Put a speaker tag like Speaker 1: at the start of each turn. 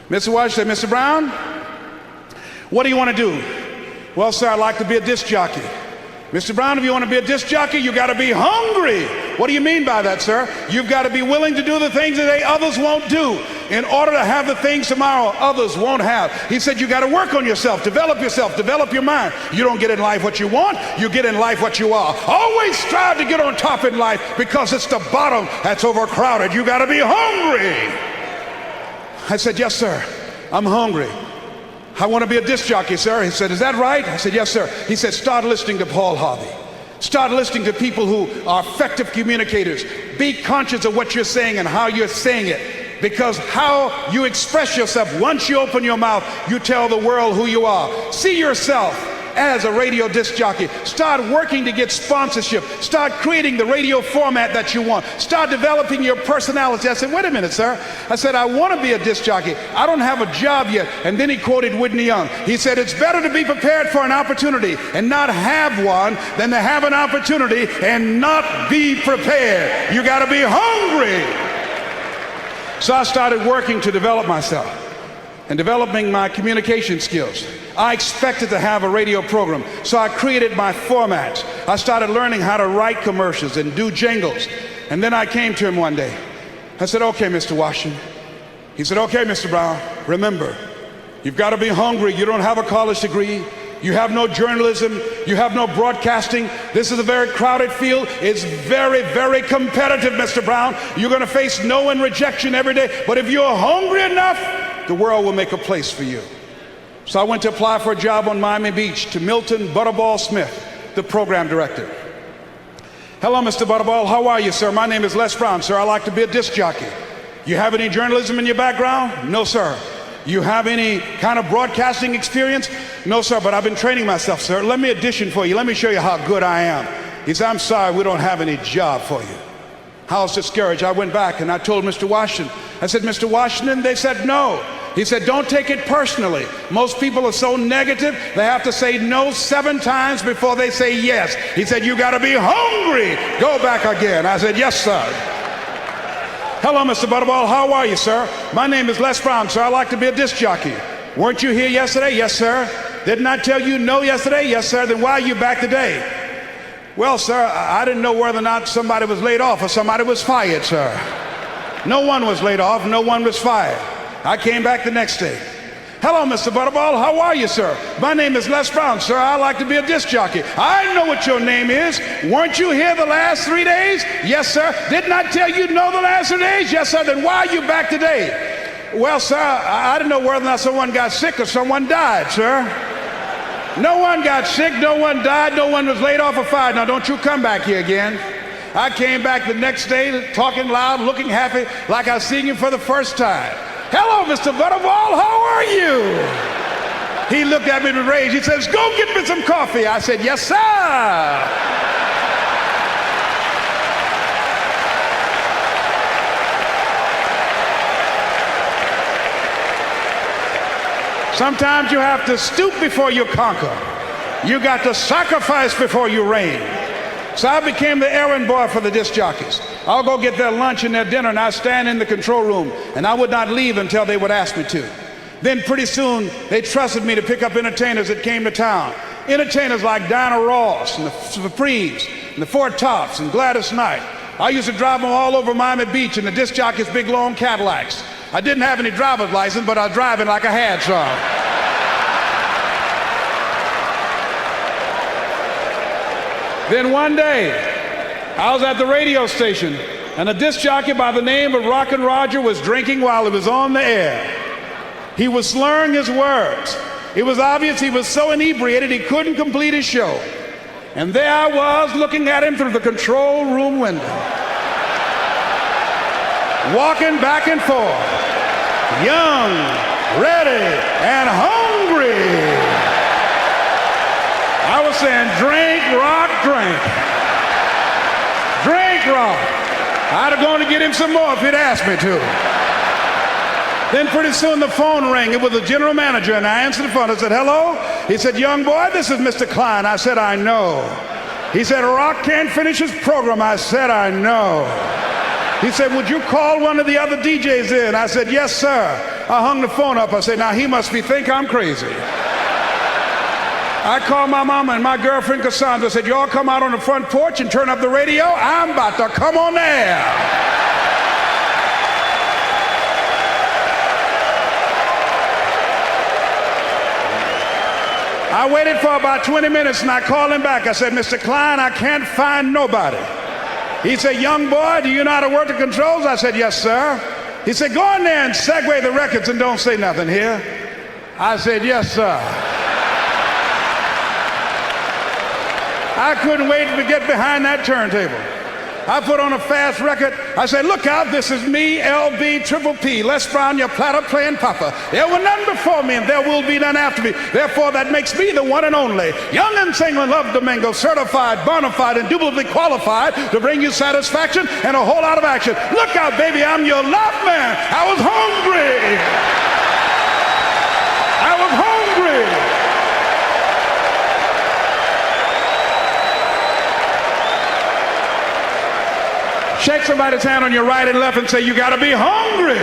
Speaker 1: Mr. Watch said, Mr. Brown, what do you want to do? Well, sir, I'd like to be a disc jockey. Mr. Brown, if you want to be a disc jockey, you got to be hungry. What do you mean by that, sir? You've got to be willing to do the things that others won't do in order to have the things tomorrow others won't have. He said you got to work on yourself, develop your mind. You don't get in life what you want, you get in life what you are. Always strive to get on top in life because it's the bottom that's overcrowded. You got to be hungry. I said, yes, sir, I'm hungry. I want to be a disc jockey, sir. He said, is that right? I said, yes, sir. He said, start listening to Paul Harvey. Start listening to people who are effective communicators. Be conscious of what you're saying and how you're saying it. Because how you express yourself, once you open your mouth, you tell the world who you are. See yourself as a radio disc jockey. Start working to get sponsorship. Start creating the radio format that you want. Start developing your personality. I said, wait a minute, sir. I said, I want to be a disc jockey. I don't have a job yet. And then he quoted Whitney Young. He said, it's better to be prepared for an opportunity and not have one than to have an opportunity and not be prepared. You got to be hungry. So I started working to develop myself and developing my communication skills. I expected to have a radio program, so I created my formats. I started learning how to write commercials and do jingles. And then I came to him one day. I said, okay, Mr. Washington. He said, okay, Mr. Brown, remember, you've got to be hungry. You don't have a college degree. You have no journalism. You have no broadcasting. This is a very crowded field. It's very, very competitive, Mr. Brown. You're going to face no and rejection every day. But if you're hungry enough, the world will make a place for you. So I went to apply for a job on Miami Beach to Milton Butterball Smith, the program director. Hello, Mr. Butterball. How are you, sir? My name is Les Brown, sir. I like to be a disc jockey. You have any journalism in your background? No, sir. You have any kind of broadcasting experience? No, sir, but I've been training myself, sir. Let me audition for you. Let me show you how good I am. He said, I'm sorry, we don't have any job for you. I was discouraged. I went back and I told Mr. Washington. I said, Mr. Washington, they said no. He said, don't take it personally. Most people are so negative, they have to say no 7 times before they say yes. He said, you got to be hungry. Go back again. I said, yes, sir. Hello, Mr. Butterball. How are you, sir? My name is Les Brown, sir. I like to be a disc jockey. Weren't you here yesterday? Yes, sir. Didn't I tell you no yesterday? Yes, sir. Then why are you back today? Well, sir, I didn't know whether or not somebody was laid off or somebody was fired, sir. No one was laid off. No one was fired. I came back the next day. Hello, Mr. Butterball. How are you, sir? My name is Les Brown, sir. I like to be a disc jockey. I know what your name is. Weren't you here the last 3 days? Yes, sir. Didn't I tell you no the last 3 days? Yes, sir. Then why are you back today? Well, sir, I didn't know whether or not someone got sick or someone died, sir. No one got sick, no one died, no one was laid off or fired. Now, don't you come back here again. I came back the next day talking loud, looking happy, like I was seeing you for the first time. Hello, Mr. Butterball, how are you? He looked at me with rage. He says, go get me some coffee. I said, yes, sir. Sometimes you have to stoop before you conquer. You got to sacrifice before you reign. So I became the errand boy for the disc jockeys. I'll go get their lunch and their dinner, and I'd stand in the control room, and I would not leave until they would ask me to. Then pretty soon, they trusted me to pick up entertainers that came to town. Entertainers like Diana Ross and the Supremes and the Four Tops and Gladys Knight. I used to drive them all over Miami Beach in the disc jockeys' big long Cadillacs. I didn't have any driver's license, but I was driving like I had some. Then one day, I was at the radio station, and a disc jockey by the name of Rockin' Roger was drinking while he was on the air. He was slurring his words. It was obvious he was so inebriated he couldn't complete his show. And there I was looking at him through the control room window, walking back and forth, young, ready, and hungry. I was saying, drink, rock, drink. Drink, rock. I'd have gone to get him some more if he'd asked me to. Then pretty soon the phone rang. It was the general manager, and I answered the phone. I said, hello? He said, young boy, this is Mr. Klein. I said, I know. He said, Rock can't finish his program. I said, I know. He said, would you call one of the other DJs in? I said, yes, sir. I hung the phone up. I said, now he must think I'm crazy. I called my mama and my girlfriend Cassandra. Said, y'all come out on the front porch and turn up the radio. I'm about to come on the air. I waited for about 20 minutes and I called him back. I said, Mr. Klein, I can't find nobody. He said, young boy, do you know how to work the controls? I said, yes, sir. He said, go in there and segue the records and don't say nothing here. I said, yes, sir. I couldn't wait to get behind that turntable. I put on a fast record. I said, look out, this is me, LB, Triple P, Les Brown, your platter playing papa. There were none before me and there will be none after me. Therefore, that makes me the one and only. Young and single, love to mingle, certified, bona fide, indubitably qualified to bring you satisfaction and a whole lot of action. Look out, baby, I'm your love man. I was hungry. I was hungry. Shake somebody's hand on your right and left and say, you got to be hungry.